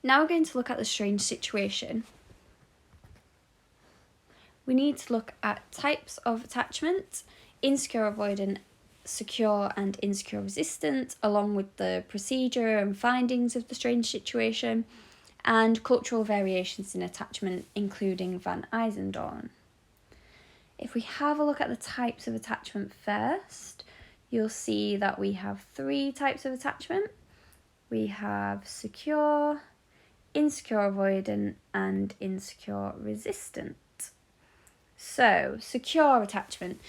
Now we're going to look at the strange situation. We need to look at types of attachment, insecure avoidant, secure and insecure resistant, along with the procedure and findings of the strange situation, and cultural variations in attachment, including Van Eisendorn. If we have a look at the types of attachment first, you'll see that we have 3 types of attachment. We have secure, insecure avoidant, and insecure resistant. So, secure attachment.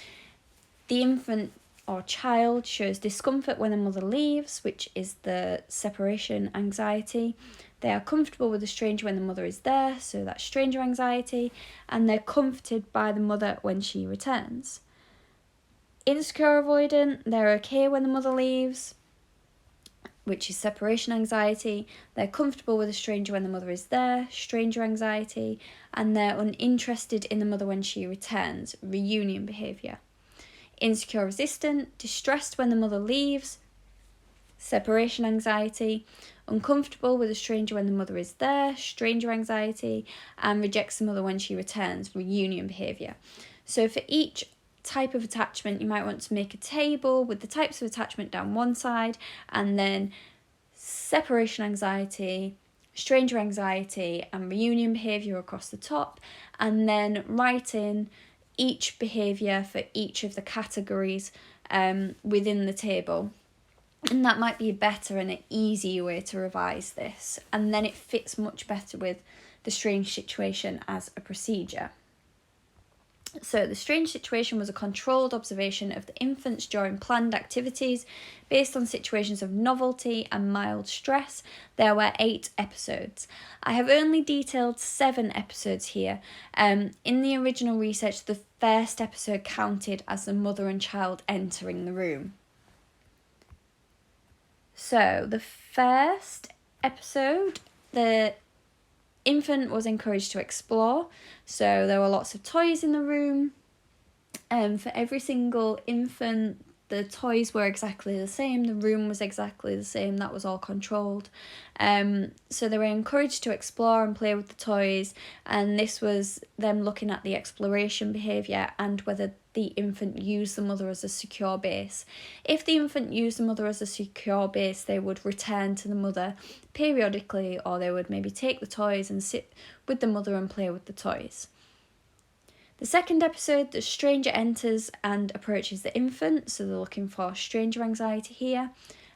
The infant or child shows discomfort when the mother leaves, which is the separation anxiety. They are comfortable with the stranger when the mother is there, so that's stranger anxiety, and they're comforted by the mother when she returns. Insecure avoidant, they're okay when the mother leaves, which is separation anxiety. They're comfortable with a stranger when the mother is there, stranger anxiety, and they're uninterested in the mother when she returns, reunion behaviour. Insecure resistant, distressed when the mother leaves, separation anxiety, uncomfortable with a stranger when the mother is there, stranger anxiety, and rejects the mother when she returns, reunion behaviour. So for each type of attachment, you might want to make a table with the types of attachment down one side, and then separation anxiety, stranger anxiety, and reunion behaviour across the top, and then write in each behaviour for each of the categories within the table. And that might be a better and an easier way to revise this, and then it fits much better with the strange situation as a procedure. So the strange situation was a controlled observation of the infants during planned activities based on situations of novelty and mild stress. There were 8 episodes. I have only detailed 7 episodes here. In the original research, the first episode counted as the mother and child entering the room. So the first episode, the infant was encouraged to explore, so there were lots of toys in the room, and for every single infant the toys were exactly the same, the room was exactly the same, that was all controlled. So they were encouraged to explore and play with the toys, and this was them looking at the exploration behaviour and whether the infant used the mother as a secure base. If the infant used the mother as a secure base, they would return to the mother periodically, or they would maybe take the toys and sit with the mother and play with the toys. The second episode, the stranger enters and approaches the infant, so they're looking for stranger anxiety here.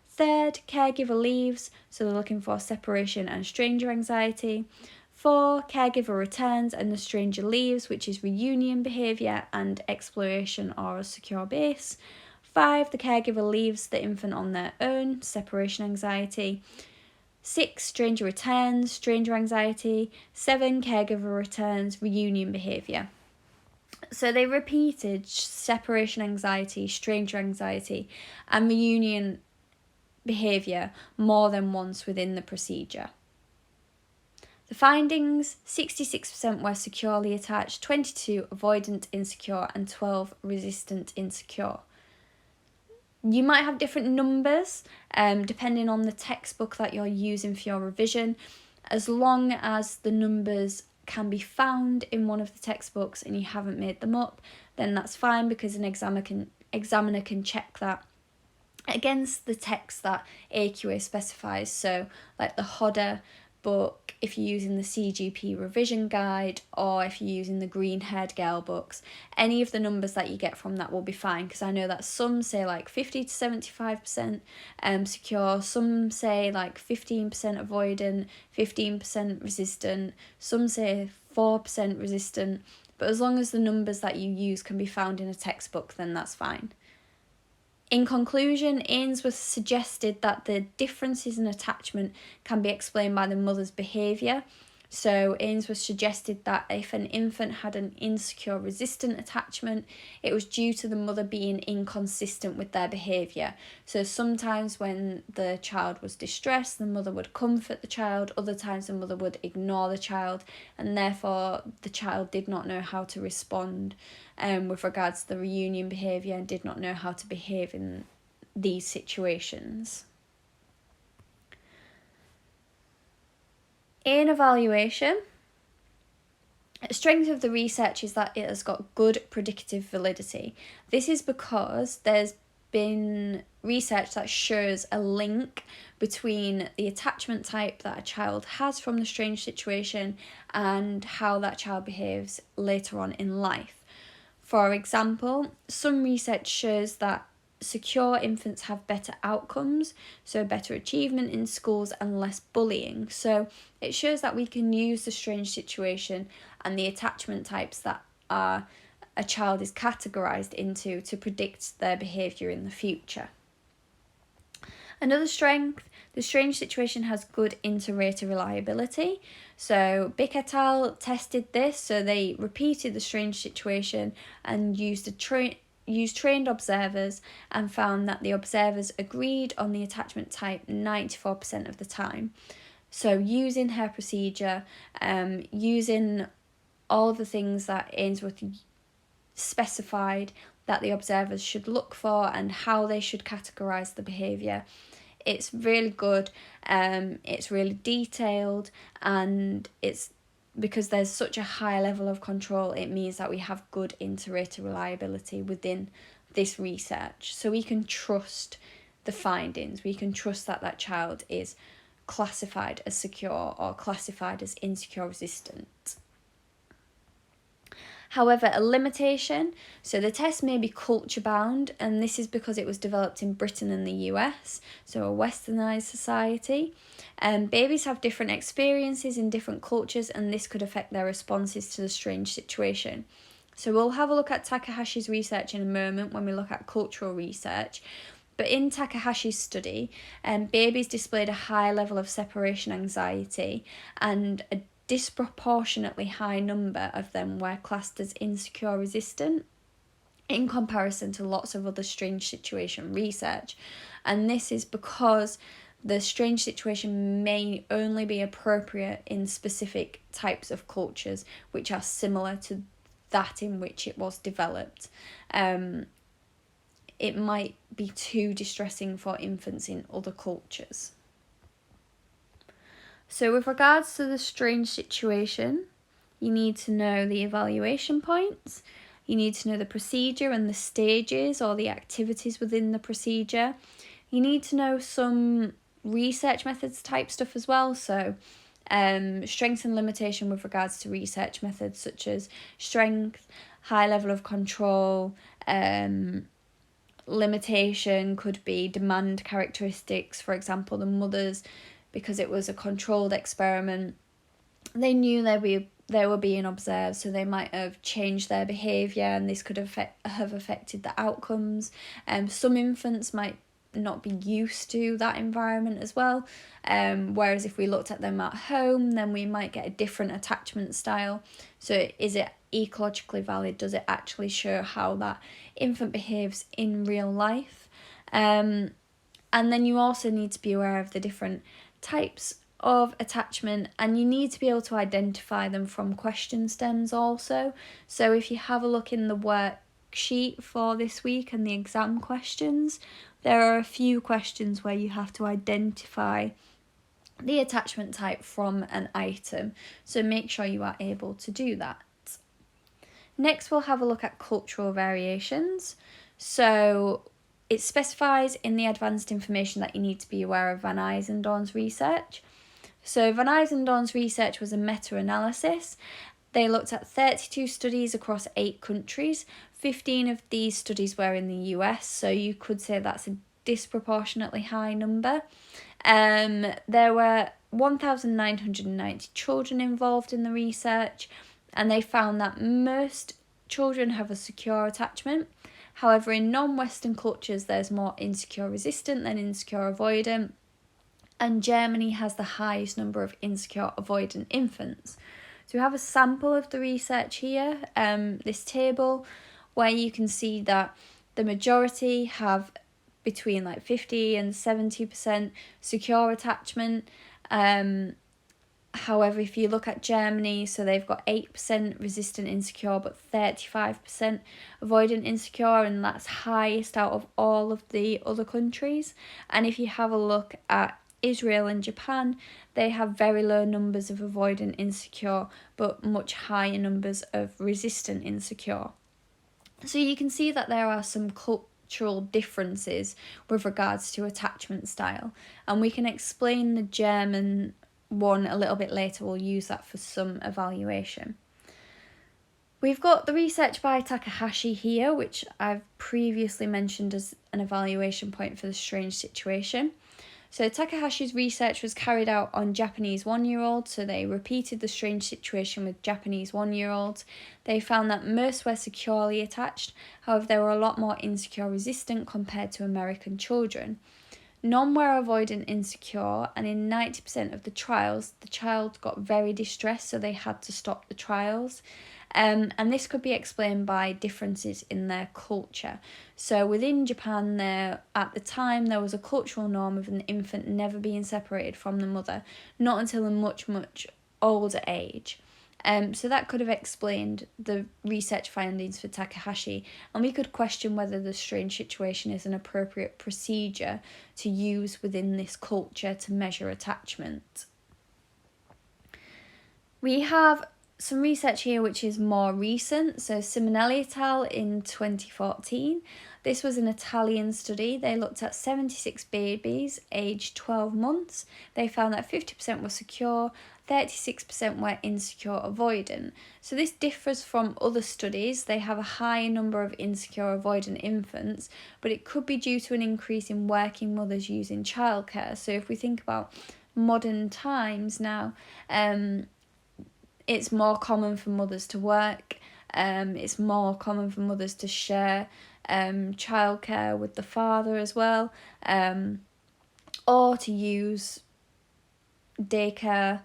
Third, caregiver leaves, so they're looking for separation and stranger anxiety. 4, caregiver returns and the stranger leaves, which is reunion behaviour and exploration or a secure base. 5, the caregiver leaves the infant on their own, separation anxiety. 6, stranger returns, stranger anxiety. 7, caregiver returns, reunion behaviour. So they repeated separation anxiety, stranger anxiety, and reunion behaviour more than once within the procedure. The findings, 66% were securely attached, 22 avoidant insecure, and 12 resistant insecure. You might have different numbers depending on the textbook that you're using for your revision. As long as the numbers can be found in one of the textbooks and you haven't made them up, then that's fine, because an examiner can check that against the text that AQA specifies. So like the Hodder book, if you're using the CGP revision guide, or if you're using the Green Haired Girl books, any of the numbers that you get from that will be fine, because I know that some say like 50 to 75% secure, some say like 15% avoidant, 15% resistant, some say 4% resistant, but as long as the numbers that you use can be found in a textbook, then that's fine. In conclusion, Ainsworth suggested that the differences in attachment can be explained by the mother's behaviour. So Ainsworth suggested that if an infant had an insecure resistant attachment, it was due to the mother being inconsistent with their behaviour. So sometimes when the child was distressed, the mother would comfort the child, other times the mother would ignore the child, and therefore the child did not know how to respond with regards to the reunion behaviour and did not know how to behave in these situations. In evaluation, the strength of the research is that it has got good predictive validity. This is because there's been research that shows a link between the attachment type that a child has from the strange situation and how that child behaves later on in life. For example, some research shows that secure infants have better outcomes, so better achievement in schools and less bullying. So it shows that we can use the strange situation and the attachment types that a child is categorised into to predict their behaviour in the future. Another strength, the strange situation has good inter-rater reliability. So Bick et al. Tested this, so they repeated the strange situation and used trained observers and found that the observers agreed on the attachment type 94% of the time. So using her procedure, using all of the things that Ainsworth specified that the observers should look for and how they should categorise the behaviour. It's really good, it's really detailed, and it's because there's such a high level of control, it means that we have good inter-rater reliability within this research. So we can trust the findings, we can trust that that child is classified as secure or classified as insecure resistant. However, a limitation, so the test may be culture bound, and this is because it was developed in Britain and the US, so a westernised society. Babies have different experiences in different cultures, and this could affect their responses to the strange situation. So we'll have a look at Takahashi's research in a moment when we look at cultural research. But in Takahashi's study, babies displayed a high level of separation anxiety, and a disproportionately high number of them were classed as insecure resistant in comparison to lots of other strange situation research. And this is because the strange situation may only be appropriate in specific types of cultures which are similar to that in which it was developed. It might be too distressing for infants in other cultures. So with regards to the strange situation, you need to know the evaluation points, you need to know the procedure and the stages or the activities within the procedure. You need to know some research methods type stuff as well, so strength and limitation with regards to research methods such as strength, high level of control, limitation could be demand characteristics. For example, the mothers, because it was a controlled experiment, they knew they were being observed, so they might have changed their behaviour, and this could have affected the outcomes. Some infants might not be used to that environment as well, whereas if we looked at them at home, then we might get a different attachment style. So is it ecologically valid? Does it actually show how that infant behaves in real life? And then you also need to be aware of the different types of attachment, and you need to be able to identify them from question stems also. So if you have a look in the worksheet for this week and the exam questions, there are a few questions where you have to identify the attachment type from an item, so make sure you are able to do that. Next, we'll have a look at cultural variations. So it specifies in the advanced information that you need to be aware of Van Eysendorn's research. So Van Eysendorn's research was a meta-analysis. They looked at 32 studies across 8 countries. 15 of these studies were in the US, so you could say that's a disproportionately high number. There were 1,990 children involved in the research, and they found that most children have a secure attachment. However, in non-Western cultures, there's more insecure resistant than insecure avoidant, and Germany has the highest number of insecure avoidant infants. So we have a sample of the research here, this table, where you can see that the majority have between like 50 and 70% secure attachment. However, if you look at Germany, so they've got 8% resistant insecure, but 35% avoidant insecure, and that's highest out of all of the other countries. And if you have a look at Israel and Japan, they have very low numbers of avoidant insecure, but much higher numbers of resistant insecure. So you can see that there are some cultural differences with regards to attachment style, and we can explain the German one a little bit later. We'll use that for some evaluation. We've got the research by Takahashi here, which I've previously mentioned as an evaluation point for the strange situation. So Takahashi's research was carried out on Japanese 1-year-olds, so they repeated the strange situation with Japanese 1-year-olds. They found that most were securely attached, however they were a lot more insecure resistant compared to American children. None were avoidant insecure, and in 90% of the trials, the child got very distressed, so they had to stop the trials. And this could be explained by differences in their culture. So within Japan, at the time, there was a cultural norm of an infant never being separated from the mother, not until a much, much older age. So that could have explained the research findings for Takahashi, and we could question whether the strange situation is an appropriate procedure to use within this culture to measure attachment. We have some research here which is more recent, so Simonelli et al. In 2014. This was an Italian study. They looked at 76 babies aged 12 months. They found that 50% were secure, 36% were insecure avoidant. So this differs from other studies. They have a high number of insecure avoidant infants, but it could be due to an increase in working mothers using childcare. So if we think about modern times now, it's more common for mothers to work. It's more common for mothers to share childcare with the father as well, or to use daycare,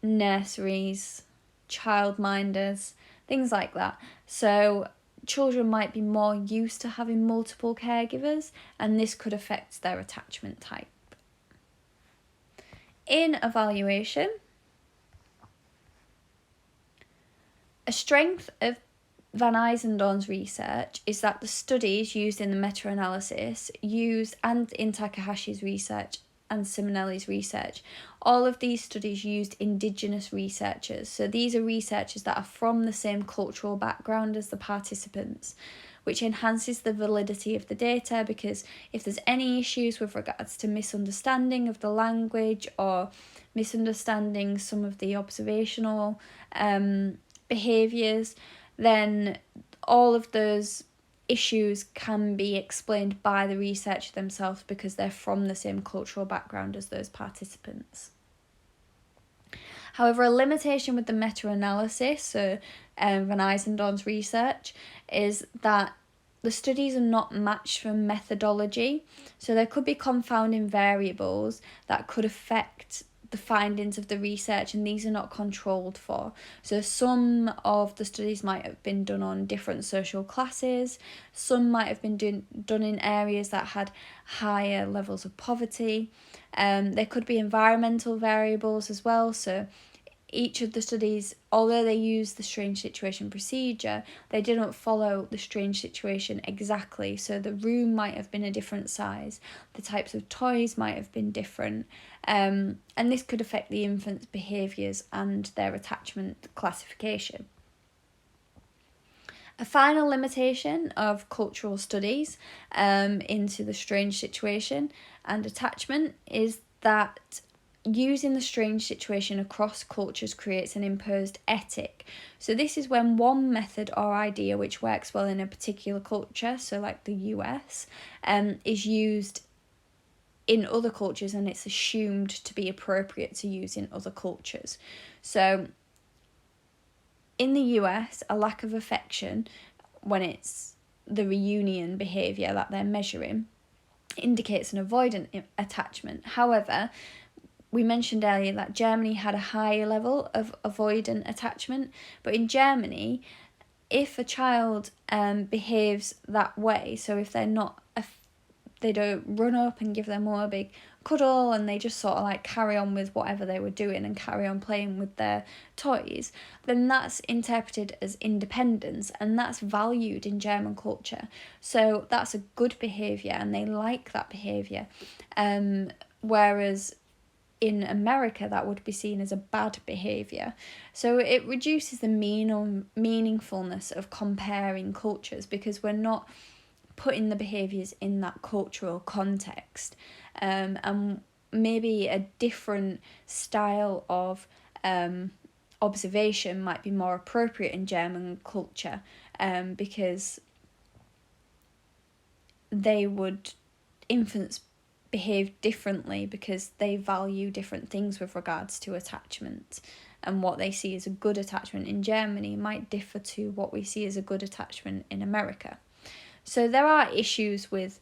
nurseries, childminders, things like that. So children might be more used to having multiple caregivers, and this could affect their attachment type. In evaluation, a strength of Van Eisendoorn's research is that the studies used in the meta-analysis and in Takahashi's research and Simonelli's research, all of these studies used indigenous researchers. So these are researchers that are from the same cultural background as the participants, which enhances the validity of the data, because if there's any issues with regards to misunderstanding of the language or misunderstanding some of the observational behaviours, then all of those issues can be explained by the researcher themselves because they're from the same cultural background as those participants. However, a limitation with the meta-analysis, so Van Eisendoorn's research, is that the studies are not matched for methodology, so there could be confounding variables that could affect the findings of the research, and these are not controlled for. So some of the studies might have been done on different social classes, some might have been done in areas that had higher levels of poverty. There could be environmental variables as well, so each of the studies, although they used the strange situation procedure, they didn't follow the strange situation exactly. So the room might have been a different size, the types of toys might have been different, and this could affect the infant's behaviours and their attachment classification. A final limitation of cultural studies into the strange situation and attachment is that using the strange situation across cultures creates an imposed ethic. So this is when one method or idea which works well in a particular culture, so like the US, is used in other cultures, and it's assumed to be appropriate to use in other cultures. So in the US, a lack of affection, when it's the reunion behaviour that they're measuring, indicates an avoidant attachment. However, we mentioned earlier that Germany had a higher level of avoidant attachment, but in Germany, if a child behaves that way, so if they don't run up and give their mum a big cuddle and they just sort of like carry on with whatever they were doing and carry on playing with their toys, then that's interpreted as independence, and that's valued in German culture. So that's a good behaviour and they like that behaviour. whereas in America that would be seen as a bad behaviour. So it reduces the meaningfulness of comparing cultures, because we're not putting the behaviours in that cultural context. And maybe a different style of observation might be more appropriate in German culture, because infants behave differently because they value different things with regards to attachment, and what they see as a good attachment in Germany might differ to what we see as a good attachment in America. So there are issues with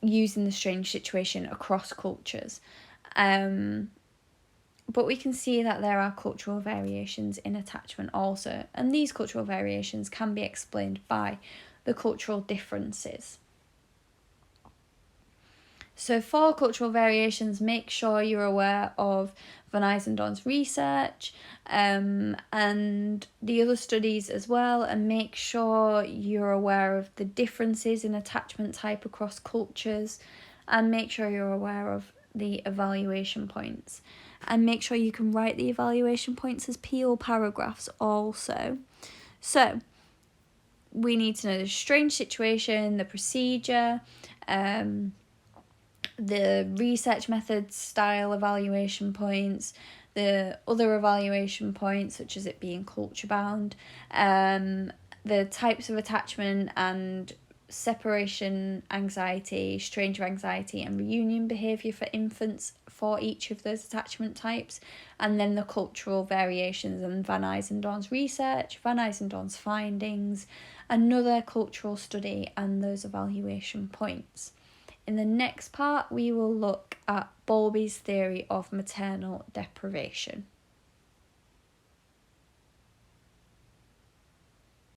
using the strange situation across cultures, but we can see that there are cultural variations in attachment also, and these cultural variations can be explained by the cultural differences. So for cultural variations, make sure you're aware of Van Eysendorn's research and the other studies as well, and make sure you're aware of the differences in attachment type across cultures, and make sure you're aware of the evaluation points, and make sure you can write the evaluation points as PO paragraphs also. So we need to know the strange situation, the procedure, the research methods, style evaluation points, the other evaluation points, such as it being culture bound, the types of attachment and separation anxiety, stranger anxiety, and reunion behaviour for infants for each of those attachment types, and then the cultural variations and Van Eysendorn's research, Van Eysendorn's findings, another cultural study, and those evaluation points. In the next part, we will look at Bowlby's theory of maternal deprivation.